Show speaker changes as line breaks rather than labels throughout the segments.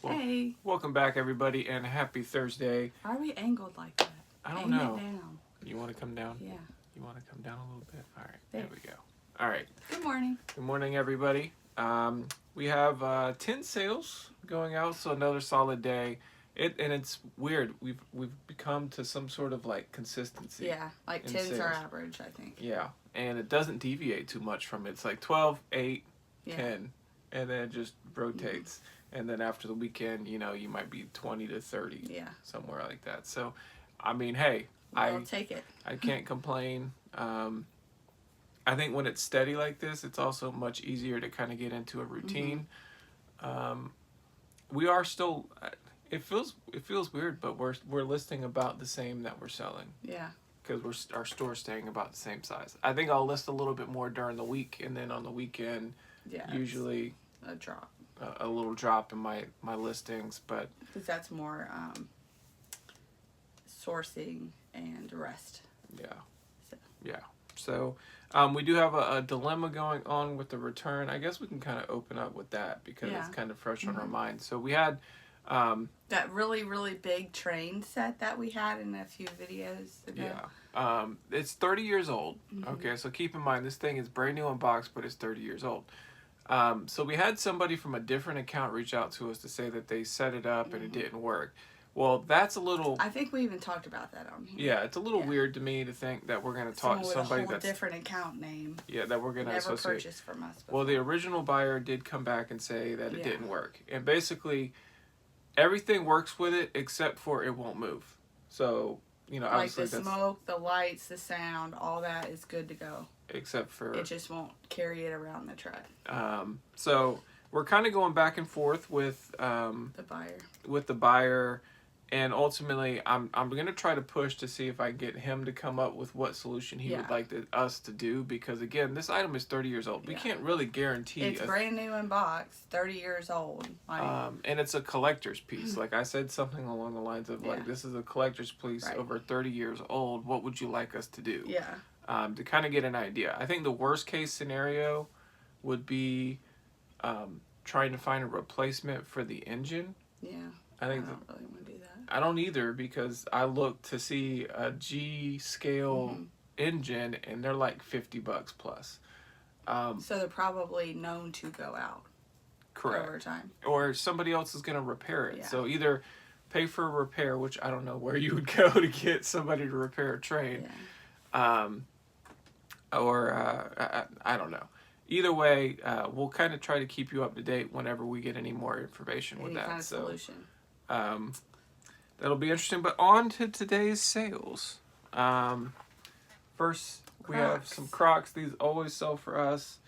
Well,
Hey,
welcome back, everybody, and happy Thursday.
why are we angled like that?
I don't
Aim
know.
it down.
You want to come down?
Yeah.
You want to come down a little bit? All right,
There.
there we go. All right.
Good morning.
Good morning, everybody. We have 10 sales going out, so another solid day. It's weird. We've become to some sort of like consistency.
Yeah, like
in
10's our
sales.
average, I think.
Yeah, and it doesn't deviate too much from it. It's like 12, 8,
Yeah.
10, and then it just rotates. And then after the weekend, you might be 20 to 30,
Yeah.
somewhere like that. So, I mean, hey,
I'll take it.
I can't complain. I think when it's steady like this, it's also much easier to kind of get into a routine. We are still. It feels weird, but we're listing about the same that we're selling
Yeah.
because our store's staying about the same size. I think I'll list a little bit more during the week, and then on the weekend,
Yeah.
usually
A drop.
a little drop in my listings, but
Because that's more sourcing and rest.
yeah.
So.
Yeah. So we do have a dilemma going on with the return. I guess we can kind of open up with that because
Yeah.
it's kind of fresh on our minds. So we had
That really, really big train set that we had in a few videos ago.
yeah. It's 30 years old. Okay, so keep in mind this thing is brand new in box, but it's 30 years old. So we had somebody from a different account reach out to us to say that they set it up and it didn't work. Well, that's a little.
I think we even talked about that on here.
Yeah, it's a little weird to me to think that we're going to talk to
Someone with
somebody
a whole
that's
different account name.
Yeah, that we're going to
Never
associate.
purchased from us before.
Well, the original buyer did come back and say that it
Yeah.
didn't work. And basically, everything works with it except for it won't move. So,
like
obviously
the
that's
smoke, the lights, the sound, all that is good to go.
except for
It just won't carry it around the truck.
so we're kind of going back and forth with
The buyer.
the buyer, and ultimately I'm going to try to push to see if I get him to come up with what solution he would like us to do, because again, this item is 30 years old. We can't really guarantee
It's brand new in box, 30 years old.
and it's a collector's piece. Like I said, something along the lines of like, this is a collector's piece over 30 years old. What would you like us to do?
Yeah.
To kind of get an idea. I think the worst case scenario would be trying to find a replacement for the engine.
Yeah.
I think
don't really want to do that.
I don't either, because I looked to see a G scale engine and they're like $50 plus.
So they're probably known to go out.
Correct.
Over time.
Or somebody else is going to repair it.
Yeah.
So either pay for a repair, which I don't know where you would go to get somebody to repair a train.
Yeah.
Or I don't know. Either way, we'll kind of try to keep you up to date whenever we get any more information with that.
Kind of solution.
That'll be interesting. But on to today's sales. First, we have some Crocs. These always sell for us.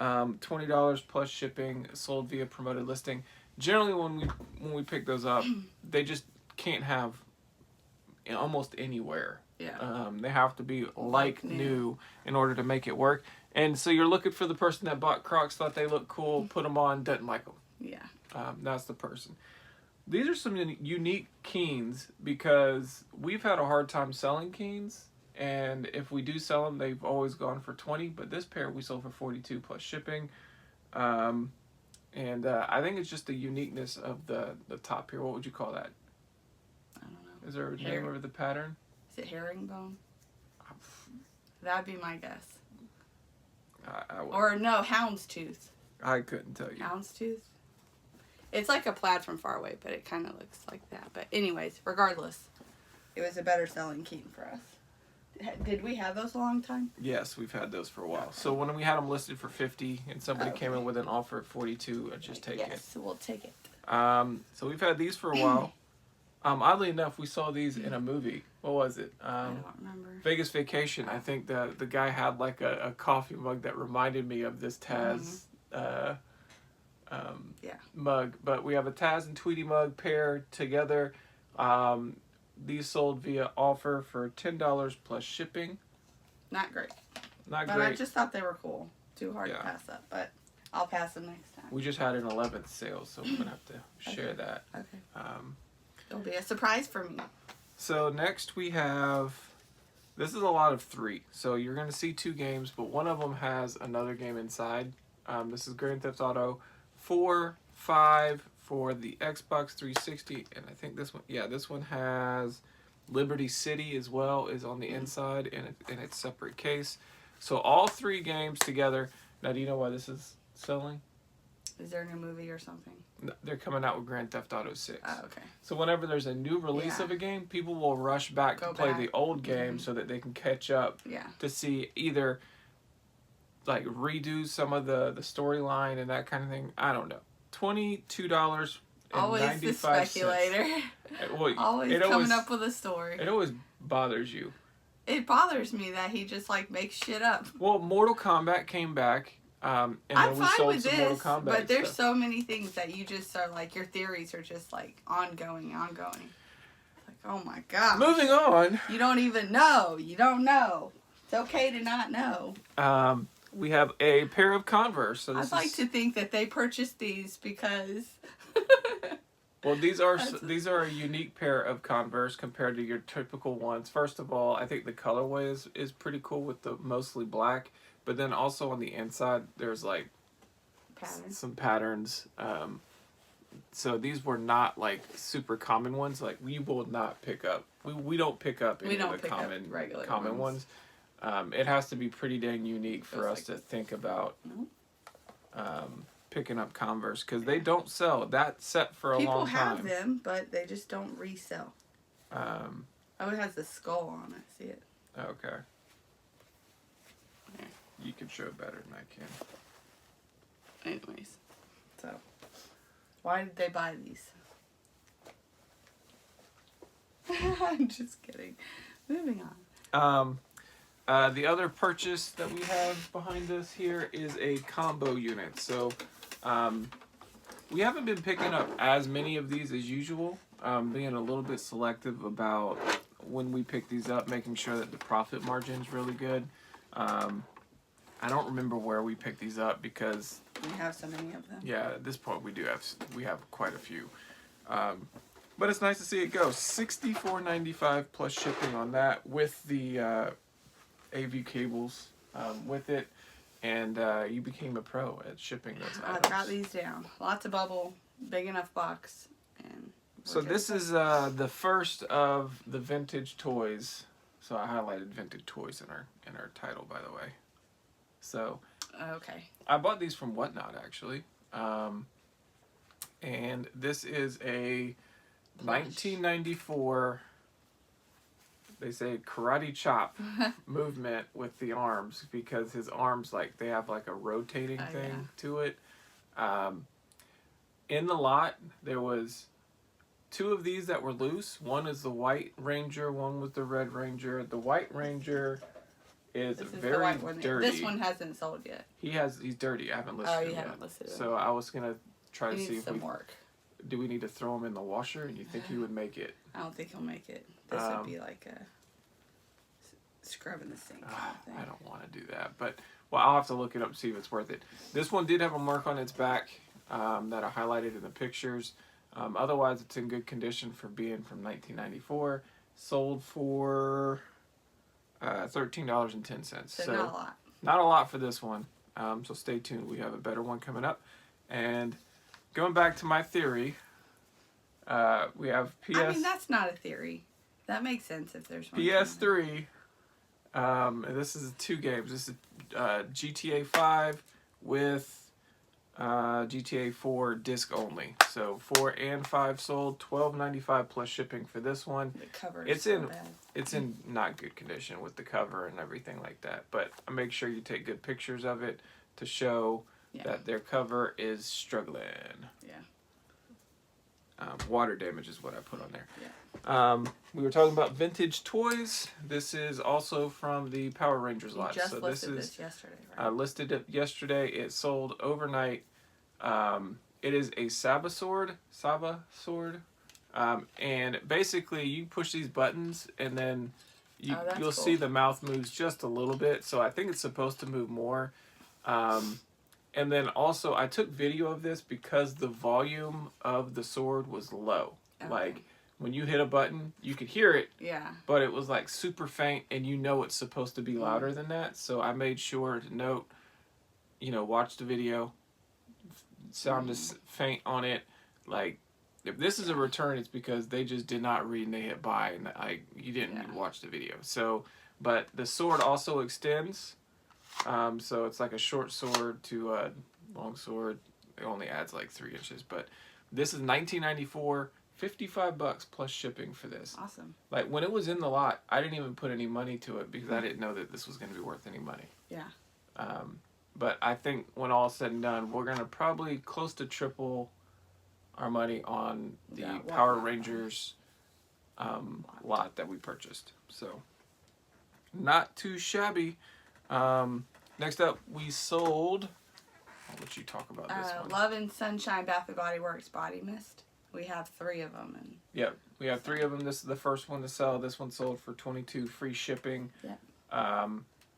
$20 plus shipping, sold via promoted listing. Generally, when we pick those up, they just can't have almost anywhere.
Yeah.
They have to be like new in order to make it work. And so you're looking for the person that bought Crocs, thought they looked cool, put them on, doesn't like them.
Yeah.
That's the person. These are some unique Keens because we've had a hard time selling Keens. And if we do sell them, they've always gone for 20. But this pair we sold for 42 plus shipping. And I think it's just the uniqueness of the top here. What would you call that?
I don't know.
Is there a name of the pattern?
Is it herringbone? That'd be my guess. Or no, houndstooth.
I couldn't tell you.
Houndstooth? It's like a plaid from far away, but it kind of looks like that. But anyways, regardless, it was a better selling keen for us. Did we have those a long time?
Yes, we've had those for a while. So when we had them listed for 50 and somebody came in with an offer at 42, I'd just take it.
Yes, we'll take it.
So we've had these for a while. Oddly enough, we saw these in a movie. What was it?
I don't remember.
Vegas Vacation. I think the guy had like a coffee mug that reminded me of this Taz mug. But we have a Taz and Tweety mug pair together. These sold via offer for $10 plus shipping.
Not great.
Not
but
great.
I just thought they were cool. Too hard to pass up, but I'll pass them next time.
We just had an 11th sale, so we're going to have to share that.
Okay. It'll be a surprise for me.
So next we have, this is a lot of 3. So you're going to see 2 games, but one of them has another game inside. This is Grand Theft Auto 4, 5, for the Xbox 360, and I think this one, yeah, this one has Liberty City as well, is on the inside in its separate case. So all 3 games together. Now, do you know why this is selling?
Is there a new movie or something?
They're coming out with Grand Theft Auto 6.
Oh, okay.
So whenever there's a new release
Yeah.
of a game, people will rush back
Go
to play
back.
the old game so that they can catch up
Yeah.
to see either like redo some of the storyline and that kind of thing. I don't know. $22 and
Always
95
the
cents.
speculator.
Well,
Always coming up with a story.
It always bothers you.
It bothers me that he just like makes shit up.
Well, Mortal Kombat came back, and
I'm
then we
fine
sold
with
some Mortal
this,
Kombat
but there's
stuff.
so many things that you just are like, your theories are just like ongoing. Like, oh my god.
Moving on.
You don't even know. You don't know. It's okay to not know.
We have a pair of Converse. So this
I'd like
is,
to think that they purchased these because.
well, these are a unique pair of Converse compared to your typical ones. First of all, I think the colorway is pretty cool with the mostly black, but then also on the inside there's like
Patterns.
some patterns. So these were not like super common ones. Like we will not pick up. We don't pick up any of the common
regular
ones. It has to be pretty dang unique for us
Feels
to
like
think about
Nope.
picking up Converse because they don't sell that set for a
People
long time.
have them, but they just don't resell.
Um,
Oh, it has the skull on it. See it?
okay.
There.
You can show it better than I can.
Anyways, so why did they buy these? I'm just kidding. Moving on.
The other purchase that we have behind us here is a combo unit. So, we haven't been picking up as many of these as usual. Being a little bit selective about when we pick these up, making sure that the profit margin is really good. I don't remember where we picked these up because
We have so many of them.
yeah, at this point we have quite a few. But it's nice to see it go. $64.95 plus shipping on that with the AV cables with it, and you became a pro at shipping those items.
I've got these down. Lots of bubble, big enough box, and.
So this is the first of the vintage toys. So I highlighted vintage toys in our title, by the way. So
Okay.
I bought these from Whatnot actually, and this is a 1994. They say karate chop movement with the arms because his arms they have like a rotating thing
Yeah.
to it. In the lot there was 2 of these that were loose. One is the White Ranger, one was the Red Ranger. The White Ranger is
This is the
very
white one.
dirty.
This one hasn't sold yet.
He's dirty. I haven't listed
Oh,
him
you
yet.
haven't listed him.
So I was gonna try
He
to see
needs
if
some
we
work.
do we need to throw him in the washer, and you think he would make it.
I don't think he'll make it. This would be like a scrubbing the sink kind of thing.
I don't want to do that, but I'll have to look it up and see if it's worth it. This one did have a mark on its back that I highlighted in the pictures. Otherwise, it's in good condition for being from 1994. Sold for $13.10.
So not a lot.
Not a lot for this one. So stay tuned. We have a better one coming up. And going back to my theory, we have PS.
I mean, that's not a theory. That makes sense if there's one.
PS3. And this is 2 games. This is GTA 5 with GTA 4 disc only. So 4 and 5 sold, $12.95 plus shipping for this one.
The cover
It's
is so
in-
bad.
It's in not good condition with the cover and everything like that. But make sure you take good pictures of it to show
Yeah.
that their cover is struggling.
Yeah.
Water damage is what I put on there.
Yeah.
We were talking about vintage toys. This is also from the Power Rangers
You
lot.
just
So this
listed
is
this yesterday, right?
I listed it yesterday. It sold overnight. It is a Saba sword. And basically you push these buttons and then
Oh, that's
you'll
cool.
see the mouth moves just a little bit. So I think it's supposed to move more. And then also I took video of this because the volume of the sword was low.
Okay.
Like when you hit a button, you could hear it,
Yeah.
but it was like super faint, and you know it's supposed to be louder than that. So I made sure to note, watch the video, sound is faint on it. like, if this is a return, it's because they just did not read and they hit buy, and you didn't
Yeah.
watch the video. So, but the sword also extends. So it's like a short sword to a long sword. It only adds like 3 inches. But this is $19.94, $55 plus shipping for this.
Awesome.
Like, when it was in the lot, I didn't even put any money to it because I didn't know that this was going to be worth any money.
Yeah.
But I think when all is said and done, we're going to probably close to triple our money on the
Yeah,
Power
lot.
Rangers lot that we purchased. So, not too shabby. Next up, we sold. I'll let you talk about this one.
Love and Sunshine Bath and Body Works body mist. We have 3 of them, and
Yep, we have 3 of them. This is the first one to sell. This one sold for $22, free shipping.
Yeah.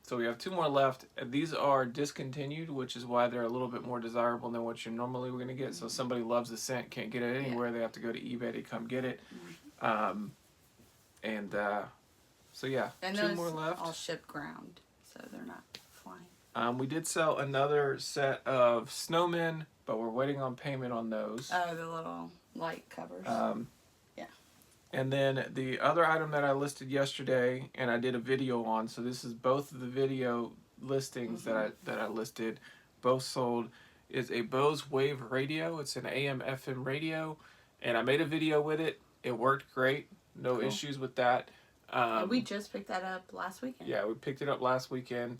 So we have 2 more left. And these are discontinued, which is why they're a little bit more desirable than what you're normally going to get. So somebody loves the scent, can't get it anywhere. They have to go to eBay to come get it. So yeah,
and
2
those
more left.
all ship ground, so they're not flying.
We did sell another set of snowmen, but we're waiting on payment on those.
Oh, the little light covers. Yeah.
And then the other item that I listed yesterday, and I did a video on, so this is both of the video listings that I listed, both sold, is a Bose Wave radio. It's an AM/FM radio, and I made a video with it. It worked great. No
Cool.
issues with that.
And we just picked that up last weekend.
Yeah, we picked it up last weekend.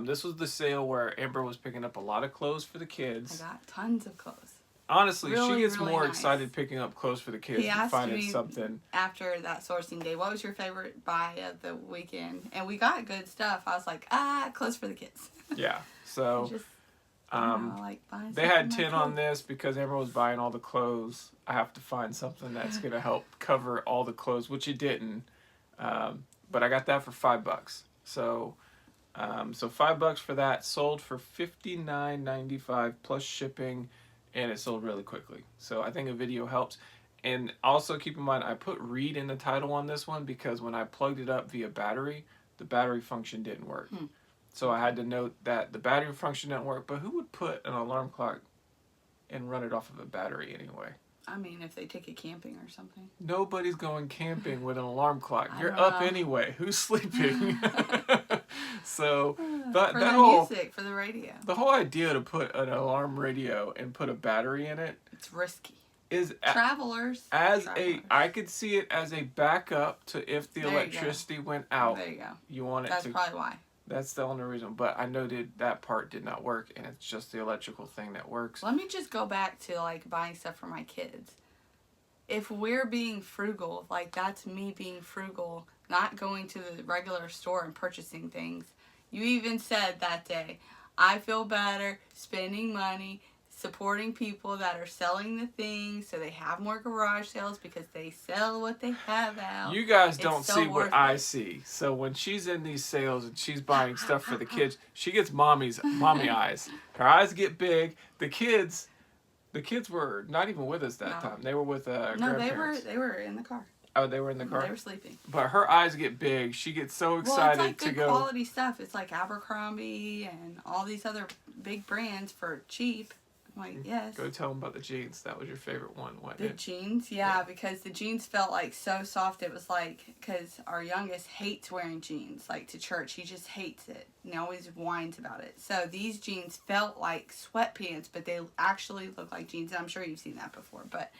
This was the sale where Amber was picking up a lot of clothes for the kids.
I got tons of clothes.
Honestly,
Really,
she gets
really
more
nice.
excited picking up clothes for the kids
He
than
asked
finding
me
something.
after that sourcing day, what was your favorite buy of the weekend? And we got good stuff. I was like, clothes for the kids.
Yeah, so
Just, I like buying
they
stuff
had
for my
10 on
kids.
this because Amber was buying all the clothes. I have to find something that's going to help cover all the clothes, which it didn't. But I got that for $5. So $5 for that. Sold for $59.95 plus shipping, and it sold really quickly. So I think a video helps. And also keep in mind, I put read in the title on this one because when I plugged it up via battery, the battery function didn't work. So I had to note that the battery function didn't work. But who would put an alarm clock and run it off of a battery anyway?
I mean, if they take it camping or something.
Nobody's going camping with an alarm clock.
I
You're
don't
up
know.
anyway. Who's sleeping? So
For
that
the
whole
music, for the radio.
the whole idea to put an alarm radio and put a battery in it
It's risky.
is
Travelers.
I could see it as a backup to if the
There you go.
electricity went out.
There you go.
You want it
That's
to.
probably why.
That's the only reason. But I know that part did not work, and it's just the electrical thing that works.
Let me just go back to like buying stuff for my kids. If we're being frugal, like that's me being frugal, not going to the regular store and purchasing things. You even said that day, I feel better spending money, supporting people that are selling the things so they have more garage sales because they sell what they have out.
You guys
It's
don't
so
see what
worth
I
it.
see. So when she's in these sales and she's buying stuff for the kids, she gets mommy eyes. Her eyes get big. The kids were not even with us that
No.
time. They were with
No,
grandparents.
they were in the car.
Oh, they were in the car.
They were sleeping.
But her eyes get big. She gets so
Well,
excited
it's like
to
good
go.
quality stuff. It's like Abercrombie and all these other big brands for cheap. I'm like, yes.
Go tell them about the jeans. That was your favorite one, wasn't
The
it?
jeans, yeah, because the jeans felt like so soft. It was like, because our youngest hates wearing jeans, like to church. He just hates it and he always whines about it. So these jeans felt like sweatpants, but they actually look like jeans. And I'm sure you've seen that before. But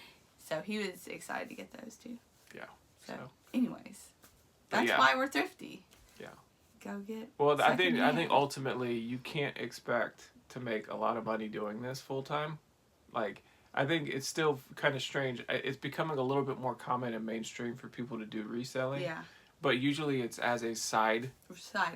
so he was excited to get those too.
Yeah.
So,
So.
anyways,
But
that's
yeah.
why we're thrifty.
Yeah.
Go get.
Well, I think
secondhand.
ultimately you can't expect to make a lot of money doing this full time. Like, I think it's still kind of strange. It's becoming a little bit more common and mainstream for people to do reselling.
Yeah,
But usually it's as a side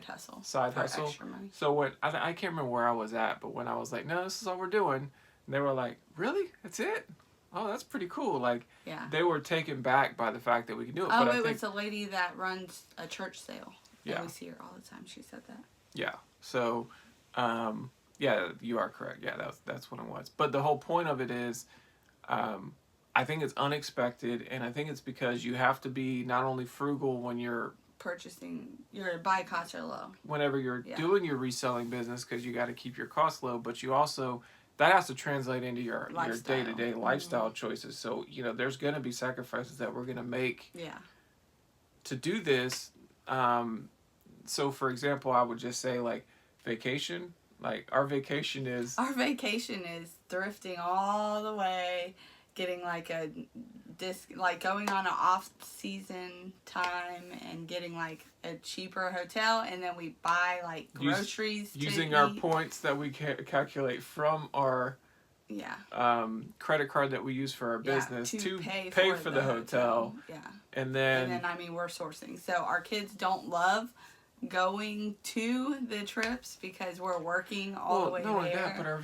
hustle.
Side
for
hustle.
Extra money.
So when I can't remember where I was at, but when I was like, no, this is all we're doing, and they were like, really? That's it? Oh, that's pretty cool. Like,
Yeah.
they were taken back by the fact that we can do it.
Oh,
but I
it
think,
was a lady that runs a church sale.
Yeah.
And we see her all the time. She said that.
yeah. So, yeah, you are correct. Yeah, that's what it was. But the whole point of it is, I think it's unexpected, and I think it's because you have to be not only frugal when you're
Purchasing, your buy costs are low.
whenever you're
Yeah.
doing your reselling business because you got to keep your costs low, but you also that has to translate into your
Lifestyle.
day-to-day lifestyle choices. So, there's going to be sacrifices that we're going to make
Yeah.
to do this. So, for example, I would just say, like, vacation. Like, our vacation is
thrifting all the way, getting like a disc, like going on an off-season time and getting like a cheaper hotel, and then we buy like groceries
using
to
our
eat.
points that we calculate from our credit card that we use for our business to pay for the hotel.
Yeah.
And then
we're sourcing. So our kids don't love going to the trips because we're working all the way
not only
there.
that, but our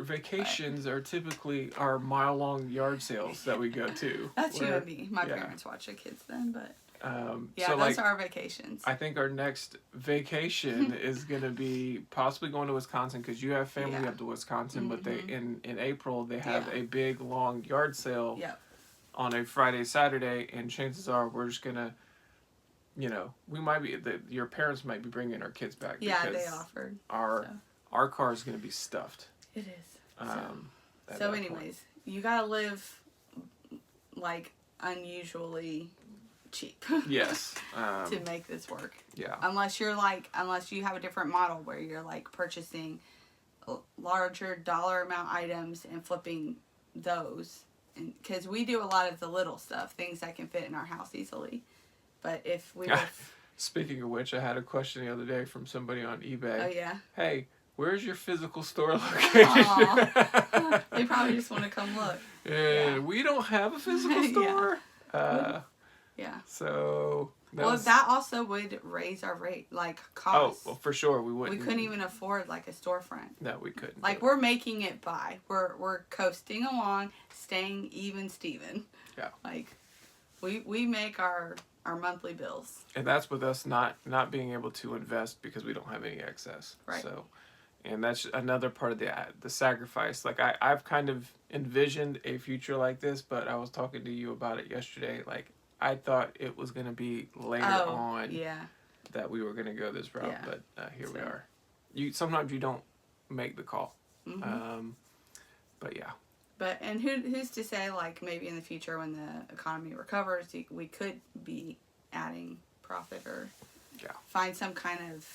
vacations are typically our mile-long yard sales that we go to.
That's you and me. My parents watch the kids then, but
so
those are our vacations.
I think our next vacation is going to be possibly going to Wisconsin, because you have family up to Wisconsin, but they in April they have a big long yard sale on a Friday, Saturday, and chances are we're just going to, we might be, your parents might be bringing our kids back.
Yeah,
because
they offered.
Our car is going to be stuffed.
It is.
So
anyways, you got to live like unusually cheap.
Yes.
To make this work.
Yeah.
Unless you have a different model where you're like purchasing larger dollar amount items and flipping those. Because we do a lot of the little stuff, things that can fit in our house easily. But if we were...
Speaking of which, I had a question the other day from somebody on eBay.
Oh, yeah?
Hey, where's your physical store location?
They probably just want to come look.
We don't have a physical store. So...
that also would raise our rate, like, costs.
Oh, well, for sure, we wouldn't.
We couldn't even afford, like, a storefront.
No, we couldn't.
Like, we're making it by. We're coasting along, staying even Steven.
Yeah.
Like, we make our monthly bills.
And that's with us not being able to invest because we don't have any excess.
Right.
So, and that's another part of the sacrifice. Like, I've kind of envisioned a future like this, but I was talking to you about it yesterday. Like, I thought it was going to be later on that we were going to go this route, but here we are. Sometimes you don't make the call.
Mm-hmm.
But yeah.
But, and who's to say, like, maybe in the future when the economy recovers, we could be adding profit or find some kind of,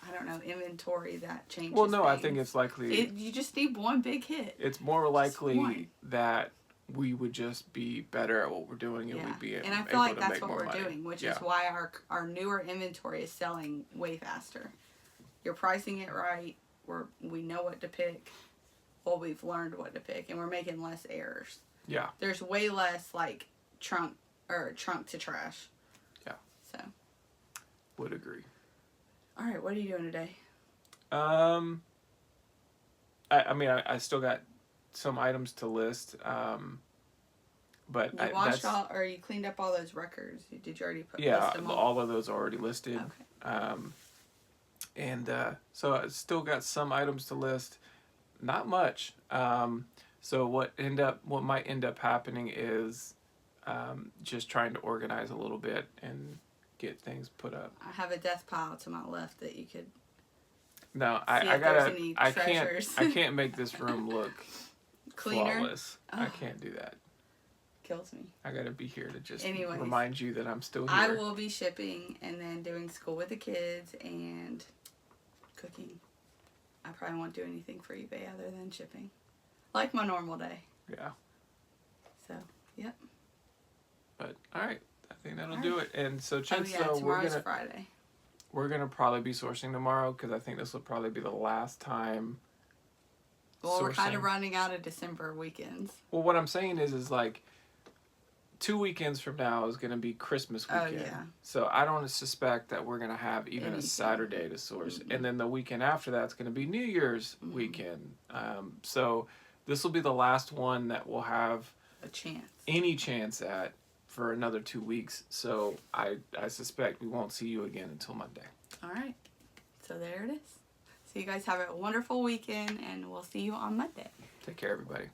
I don't know, inventory that changes
Well, no,
things.
I think it's likely...
you just need one big hit.
It's more likely that we would just be better at what we're doing, and we'd be able to make more money.
And I feel like that's what we're doing, which is why our newer inventory is selling way faster. You're pricing it right. We know what to pick. Well, we've learned what to pick, and we're making less errors.
Yeah.
There's way less, like, trunk to trash.
Yeah.
So.
Would agree.
All right, what are you doing today?
I still got some items to list, but
you washed all, or you cleaned up all those records? Did you already list them
all of those are already listed.
Okay.
So I still got some items to list. Not much. So what might end up happening is just trying to organize a little bit and get things put up.
I have a death pile to my left that you could.
No, I can't make this room look
cleaner.
Flawless. I can't do that.
Kills me.
I gotta be here to just
Anyways,
remind you that I'm still here.
I will be shipping and then doing school with the kids and cooking. I probably won't do anything for eBay other than shipping. Like my normal day.
Yeah.
So, yep.
But, alright. I think that'll do it. And so,
tomorrow's Friday.
We're going to probably be sourcing tomorrow, because I think this will probably be the last time.
Well, we're kind of running out of December weekends.
Well, what I'm saying is like, 2 weekends from now is going to be Christmas weekend.
Oh, yeah.
So I don't suspect that we're going to have even a Saturday to source. Mm-hmm. And then the weekend after that's going to be New Year's weekend. So this will be the last one that we'll have any chance at for another 2 weeks. So I suspect we won't see you again until Monday.
All right. So there it is. So you guys have a wonderful weekend, and we'll see you on Monday.
Take care, everybody.